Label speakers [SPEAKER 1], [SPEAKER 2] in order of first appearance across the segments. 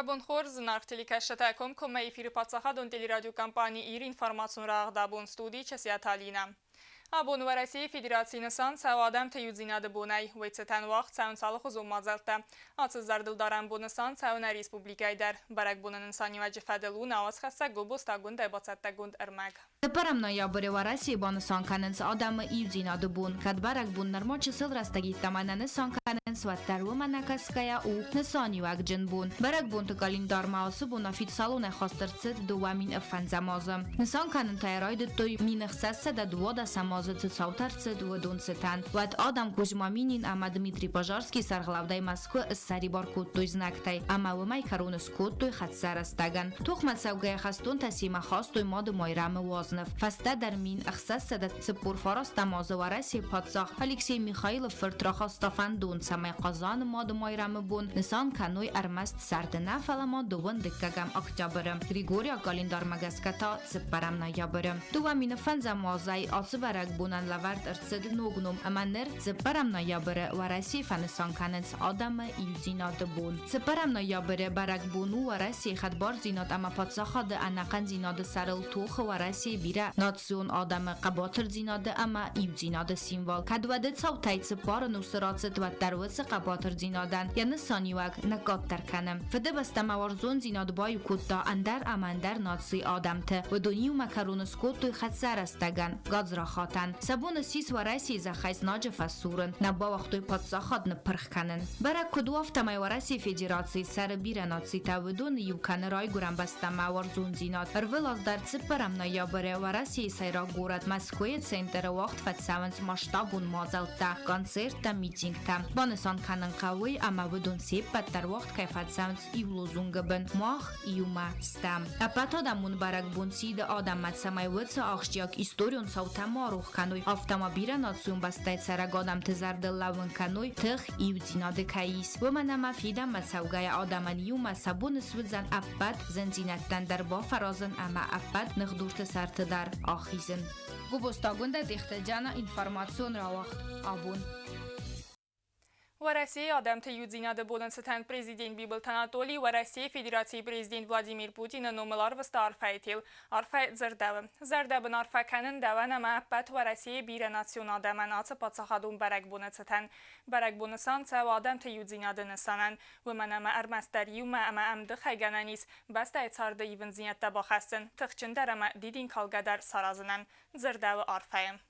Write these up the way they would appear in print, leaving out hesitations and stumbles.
[SPEAKER 1] Բուն խորզ նարդելի կաշտակում կոմը իվիրի պատսախադուն տելերադիոկամպանի իր ինформացուն ռաղդաբուն ստուդի չսյաթալինա։ Abun ve Россия Federasyonu Savadam teyudzinadı bunay ve çeten vaxt savunsalı xuzum mazalta. Atsızlar dıldaran bunu savuna Respublikayder. Barak bunun insani vacı fədelu navaz xassa gobos tagund debatsat tagund ermag.
[SPEAKER 2] Тепер ноябрь в Росії бонусон каненс Адама Юдзина Дубун, кадбарак буннар мочи сил растагит тамана несон каненс ваттару манакаская у несони вакджин бун. Барак бун то календар маусу бун официалу нехостарцит дуамин афанзамоза. Несон канен тайройд той минехсасса да двода самоза цуцаутарцит водун сетан. Ват Адам Кузьмаминин ама Дмитрий Пожарский сарглавдай Москвы сари баркут той знактай. Ама вымай карунус кут той хатсарастаган. Тухмат савгая хастун тасима хаст той моду мойрамы воз. Фаста در مین اخصاص سدت سپور فراست تماز و رسی پادساخ الکسی میخائیل فرتراخ استفان دون سمای قازان ماد مایرم بون نسان کنوی ارمست سرد نفل ما دوون دکگم اکتبرم گریگوریا کالندار مگسکتا سپرم نایابرم دو مین فنز مازای آسو برگ بونن لورد ارسد نوگنوم اما نر سپرم نایابره و رسی فنسان کننس آدم ایلزیناد بون سپرم نایابره برگ بونو و رسی خدبار زیناد اما پادساخ ده انقن زیناد سرل توخ و رسی بیره ناتسیون آدم قباطر زیناده اما ایو زیناده سیموال کدوده صوتایت پار نوسراتت و دروس قباطر زینادن یعنی سانیوک نکات ترکنم فده بسته موارزون زیناد بای کتا اندر امندر ناتسی آدم ته و دونیو مکرونس کتوی خد سرستگن گاز را خاتن سبون سیس و رسی زخیس ناجف سورن نبا وقتوی پادساخاد نپرخ کنن برای کدواف تمای و رسی فدراسی سر بیره ناتسی تا و دون یو کن رای گرم بسته موارزون زیناد ارولاز در سپرم نایابره و رسی سیرا گورد مسکوی سنتر وقت فتساونس ماشتابون مازلتا کنسرت تا میتینگ تا بانسان کنن قوی اما بدون سیب در وقت که فتساونس ایولوزون گبن ماخ ایوما ستم اپتا دمون برگ بون سید آدم مدسمای ودس آخشیاک ایستوریون سوتا ماروخ کنوی افتاما بیره ناتسون بسته سرگ آدم تزردل لون کنوی تخ ایو زیناد کاییس و منما فیدم مدسوگای آدمان ایوما سبون سوزن اپت زنزینتن در با فرازن اما اپت نخدورت سرت در آخیزن گوبستاگونده دیخته جانا اینفارماسیون را وقت آبون
[SPEAKER 1] В России Адам тeyudzinadı болын сетен президент Библ Танатолий в России Федерации президент Владимир Путин номалар васта арфа етил. Арфа зардабы. Зардабын арфа канын даван ама аппат в России бире национал даман атсы патсахадун барак буны сетен. Барак буны санца в Адам teyudzinadı нысанан. Выман ама армастар юма ама амды хайгананис. Баста etsardı ивен зинетта бахастын. Тықчындar ама didin kalgadar sarazınan. Zardabı arfayım.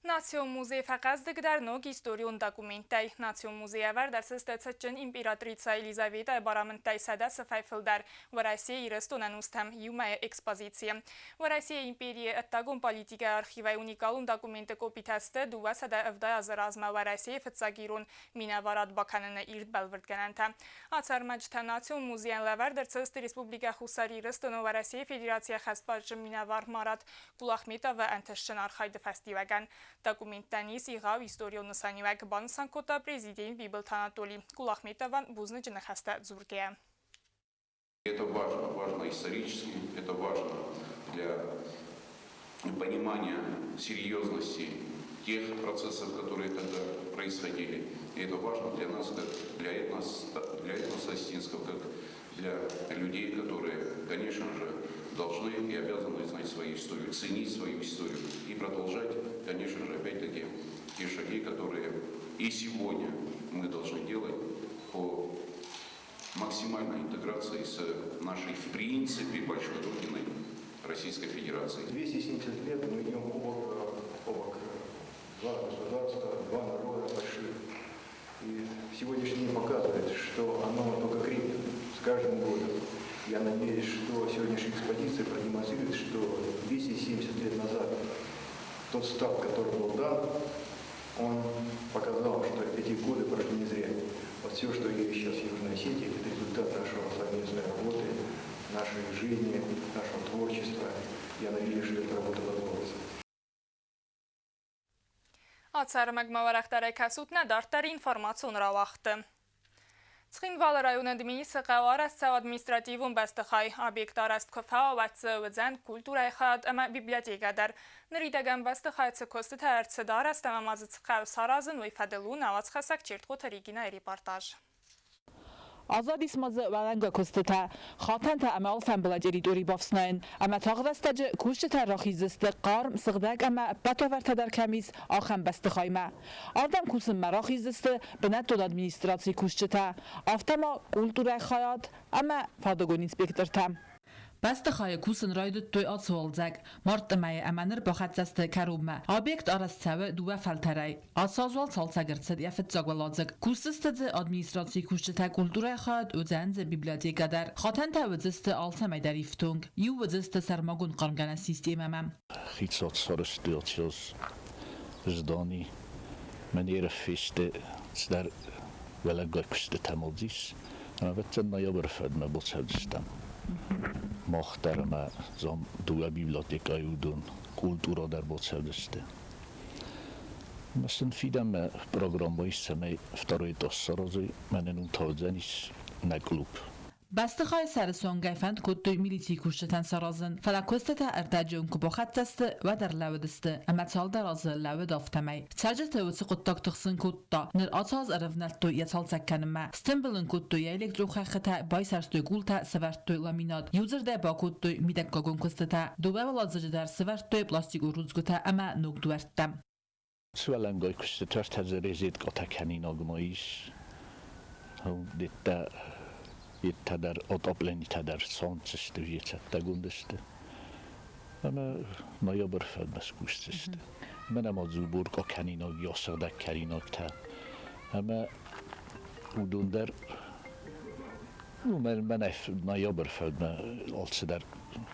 [SPEAKER 1] Națion Muzei faqazdık dar nog istorion dokumentay. Națion Muzei var dar sestetsăcân imperatrița Elizaveta baramântay sada să fayfıldar. В России растунан устам юмая экспозиция. В России империи оттагун политика архива уникалун документы копитасты дува сада авда азразма в России фетсагирун минаварат баканына ирд балвырдгананта. Ацар маджта Наțion Muzei лавар dar цăсты республика хусари растуну в России Федерация хаспаджы минавар марат Кулахметова анташчын архайды фестиваган. Документаниз иғав историон нысанивак бансан кота президент Библ Танатолий Кулахметован бузны джинахаста дзургея.
[SPEAKER 3] Это важно исторически, это важно для понимания серьезности тех процессов, которые тогда происходили. И это важно для нас, как для этноса осетинского, как для людей, которые, конечно же, должны и обязаны знать свою историю, ценить свою историю и продолжать, конечно же, опять-таки, те шаги, которые и сегодня мы должны делать по максимальной интеграции с нашей, в принципе, большой родиной Российской Федерации.
[SPEAKER 4] 270 лет мы идем бок. Два государства, два народа больших. И сегодняшний день показывает, что оно только крепнет с каждым годом. Я надеюсь, что сегодняшняя экспозиция продемонстрирует, что 270 лет назад тот старт, который был дан, он показал, что эти годы прошли не зря. Вот все, что есть сейчас в Южной Осетии, это результат нашего совместной работы, нашей жизни, нашего творчества. Я надеюсь, что эта работа продолжится.
[SPEAKER 1] Ացարը մգմավարախտարայ կասուտնա դարտար ինվորմացուն ռավախտը։ Цхинвал район администрация административун бастыхай объект араст кфааватсы вдзан культурай хад ама библиотекадар. Нридаган бастыхай цкосты тарцы дараст ама мазы цхав саразын вайфаделун авацхасак чертхота регина репортаж.
[SPEAKER 5] آزادی سماز ولنگا کستتا خاطن تا اما الفن بلد اریدوری بافسناین اما تاغوستج کوشت راخیزست قارم صغدق اما بطور تدر کمیز آخم بست خایمه آردم کوسم مراخیزست بنت داد ادمینستراسی کوشتا آفتما کلتور خیاط اما فادگون اینسپکتر تام بست خای کوسن راید توی آسولزگ مرد مای امانر بخاتست کروبما آبیکت آرست سوه دو فلترای آسازوال سالساگرد سد یافت زاگولازگ کوسستد ادمینستراسی کوشتا کلتور خیاط و زنز بیبلیاتیکا در خاطن تا وزست آلسمای دریفتونگ یو وزست سرماگون قرمگان سیستیم امام
[SPEAKER 6] خیتصات سارستیاتیوز zdání meneer feeste در ولگای کشته تمازیس اما بتن نیابرفد ما بودم محترم زم دو بیبلیاتیکای ودون کلتورا در بودسته مثلا فیدم پروگرام بایست می فتاره دستارازی من اون تازنیش نکلوب
[SPEAKER 5] بسته خواهی سرسون گیفند کد دوی میلیتی کشتن سرازن فلاکوسته تا ارتاجون که بخط دسته و در لو دسته اما تال در از لو دافتمی سرجت وسی قطاق تخصن کد دا نر آتاز ارفنت دوی یتال سکنم استنبلن کد دوی الکترو خخته بای سرستوی گول تا سورت دوی لامیناد یوزر ده با کد دوی میدک گاگون کسته تا دوی ولازج در سورت دوی پلاستیک و روزگو تا اما نوک دوردم
[SPEAKER 6] سوالنگای کشته تر تزریزید که تکنین آگمایش هم دیتا در آتابلنی در سانچسته ویچت تگوندسته اما نیابر فرد مسکوستسته من از زوبورگا کنینا یاسقدک کنینا تا اما اودون در من نیابر فرد آلسه در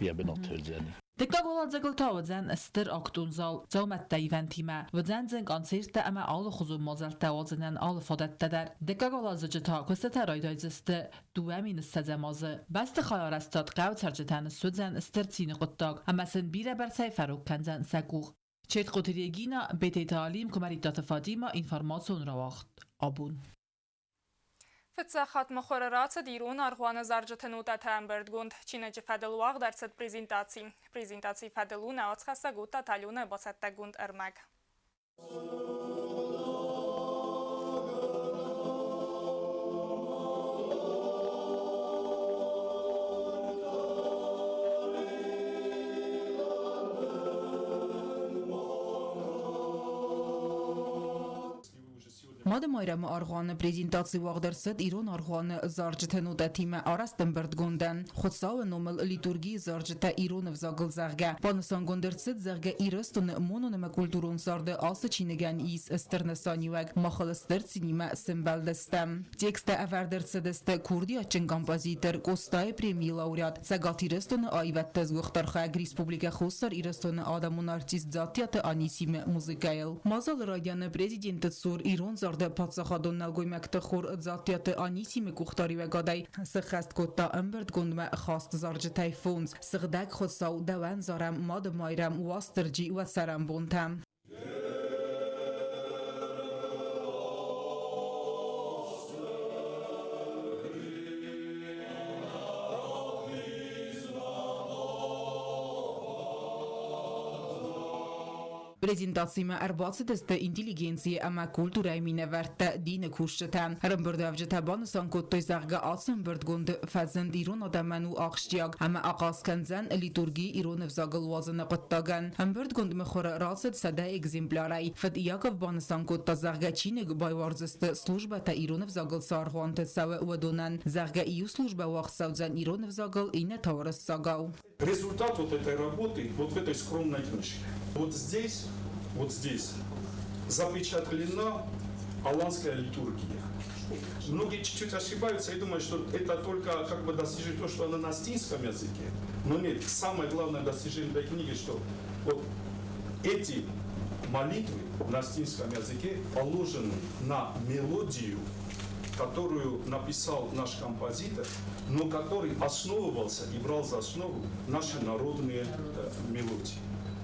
[SPEAKER 6] یه بناترزنی
[SPEAKER 5] دکتر ولادزگل تاوزن استر اکتونزال زومت دایونتیما و زنزنگ آنسیرت اما آل خزوم مازل تاوزنن آل فادت در دکتر ولادزج تا کست ترایدایزست دوامین استزمازه بست خیار استاد قوت سرجتن سودزن استر تین قطاق اما سن بیره بر سیفروک کنزن سگوغ چیت قطریگینا بیت تعلیم کمریدات فادیما اینفرماسون رواخت آبون
[SPEAKER 1] فتساخات مخوررات دیرون ارغوان زرجت نوتا امبردگوند چینج فدلواغ در ست презентации فدلون ацхаса гута талюна басаттагунд ارمگ
[SPEAKER 7] ماده مایرم آرغوان презентации واغدرسد ایران آرغوان زارجت نودا تیم آرستن بردگوندن خودسا و نومل لیتورگی زارجت ایران وزاگل زغگه بانسان گندرسد زغگه ایرستون مونونم کلتورون سارده آس چینگن ایس استرنسانی وگ مخلستر سینیما سمبل دستم تکست اوردرسد است کردی اچن کمپازیتر کوستای پریمی لاوریات سگات ایرستون آیوت تزگوختر خواهگ ریسپوبلیک خوستر ایرستون آدمون آرتیست ذاتیات آنیسیم موزیکایل مازال رایان پرزیدنت سور ایران زارده پادسخادون نلگوی مکتخور ذاتیات آنیسیم کوختاری و گادای سخست کتا امبرد گندم خواست زارج تایفونز سغدک خودساو دوان زارم ماد مایرم واسترجی و سرم بونتم презентацияма арбацид است интеллигенция ама культурай минаверт дин кушчатан рамбурдавжа табан санкоттой загга асен бирдгунд фазанд ирон адаману ахштяг ама aqas kanzan liturgi iron vzagl wazn qattagan ambirдгунд мехор расд сада экземпляrai фад яков бан санкотта загга чинег байварзст служба та ирон vzagl sargant сава удонан загга ию служба вахсаудзан ирон vzagl ине таврс сагау.
[SPEAKER 8] Результат вот этой работы, вот в этой скромной книжке. Вот здесь запечатлена аланская литургия. Многие чуть-чуть ошибаются и думают, что это только как бы достижение то, что она на астинском языке. Но нет, самое главное достижение этой книги, что вот эти молитвы на астинском языке положены на мелодию, которую написал наш композитор, но который основывался и брал за основу наши народные мелодии.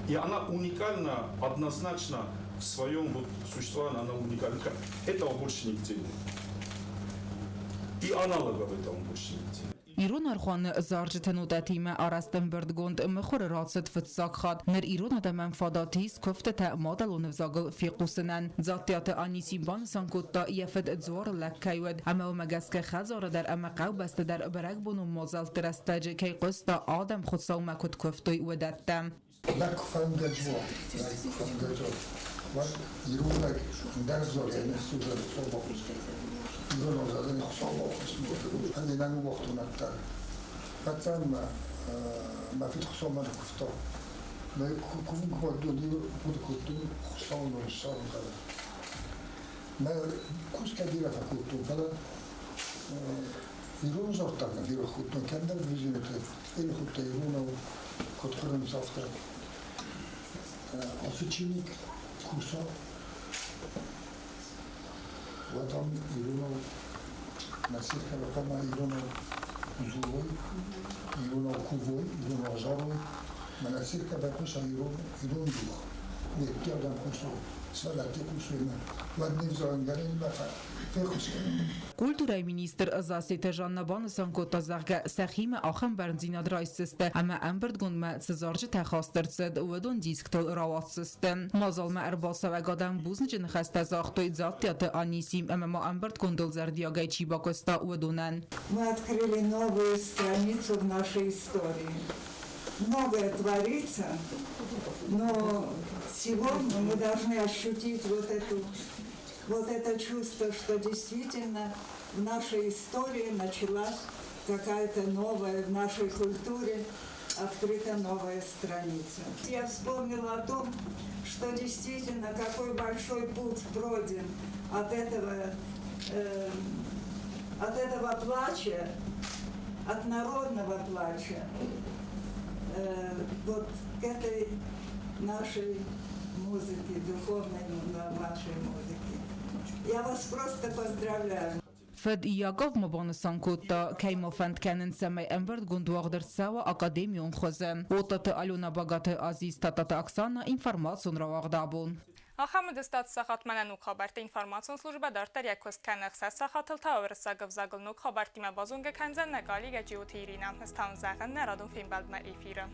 [SPEAKER 8] И она уникальна, однозначно в своем вот существовании, она уникальна. Этого больше нигде нет. и аналогов этого больше нет.
[SPEAKER 7] Իրոն արխանը զարջթնուտա թիմը արաստն բրդգոնդ մխորը ռացդ ֆծակ խատ ներ իրոն ադաման ֆադատիս կոֆտը թա մոդալոնը զագլ ֆիqուսնան զատյատը անիսի բան սանկոտա եֆդ զոր լակայուդ ամա մագասկե խազորը դար ամա ყავბასტა դար բրակ բունու մոզալ տրաստაჯ կայ ყოსტა ադամ ხოცაუ მაკოთ ქოфтოი უდატა
[SPEAKER 9] ლაკ ფანგაჯო ვარ ირუნაკ დარზორე ნესუდა სობოქს 이거는 자전이 ხსოვ 아니 나는 먹도 났다 같은 마핏 ხსოვ만 ხსოვ მე κουმკოდული პუდკუტი ხსოვნო სორგა მე კუსკადირა ფაკუტუ ბალა 이런 sortlardan bir hukukun kendi vizyonutu, bir hukukta iruna kutkurun safta, ofiçinik kursa, adam iruna nasıl kalakama iruna zuvoy, iruna kuvoy, iruna zaroy, nasıl kalakama iruna duh, bir adam kursa, svalati kursa ina, vadni zangarin mafa.
[SPEAKER 7] Կուլտուրայի մինիստրը զասիթը Ժաննաբանը սանկոտա զարգա սախիմը ախեմ բարձինադրայսստը ամա ամբրդգոնմա ծզարջը թախաստրծդ ուդոն դիսկտոլ ռավացստը մազալմա արբասավագադան բուզնջն խաստա զախտոյ զատյատը անիսիմ ամա ամբրդգոնդոլ зардիագայ чибакоста удонан.
[SPEAKER 10] Мы открыли новую страницу в нашей истории. Многое творится, но сегодня мы должны ощутить вот это чувство, что действительно в нашей истории началась какая-то новая, в нашей культуре открыта новая страница. Я вспомнила о том, что действительно какой большой путь пройден от этого плача, от народного плача, вот к этой нашей музыке, духовной нашей музыке. Я вас просто поздравляю.
[SPEAKER 7] Фед Яков Мабонесанкота Кеймофанд Кенен Семей Эмберт Гундуагдер Сава Академион Хозен. Отата Алюна Багате Азиз Татата Оксана информацион равагдабун.
[SPEAKER 1] Ախամը դստած սախատմանան ու խաբարտ ինформացիոն служба դարտար якост կանախ սասախատլ թավրսագվ զագլնուկ խաբարտիմա բազունգը քանզան նկալի գեջիոթի իրինա հստան զաղան նարադուն ֆիլմ բալդմա էֆիրը